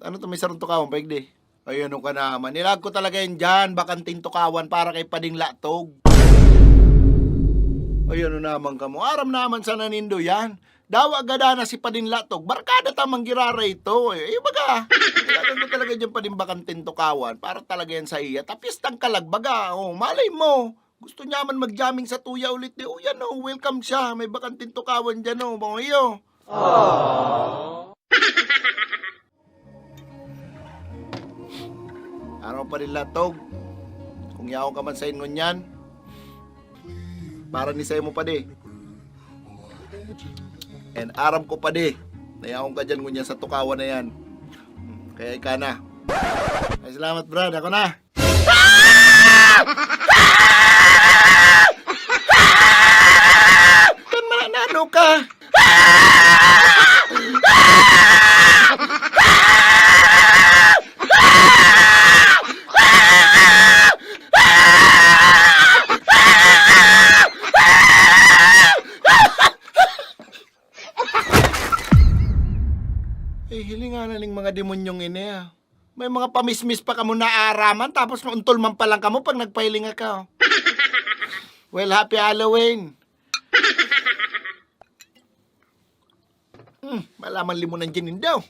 Ano to, may sarong tukawan, paigdi. Ay, ano ka naman. Nilag ko talaga yan dyan, bakanting tukawan para kay Pading Latog. Ay, ano naman ka mo. Aram naman sa nanindo yan. Dawa gada na si Pading Latog. Barkada tamang girara ito. Eh, baga. Nilagan ko talaga dyan Pading bakanting tukawan para talaga yan sa iya. Tapos tang kalagbaga. Oh, malay mo. Gusto niya man mag-jamming sa tuya ulit. Oh, yan oh, welcome siya. May bakanting tukawan dyan oh. Bangoyo. Araw pa rin Latog. Kung yaw ka man sa ingon yan, para ni sa'yo mo pa di. And aram ko pa di. Nayaw ka dyan ngunya sa tukawan na yan. Kaya ika na. Ay, salamat brad. Ako na. Kan mananano ka? Eh, hilinganan ng mga demonyong ini ah. May mga pamismis pa kamo na araman tapos untol man pa lang kamo pag nagpahilinga ka. Well, happy Halloween. Malaman limunan dyan daw.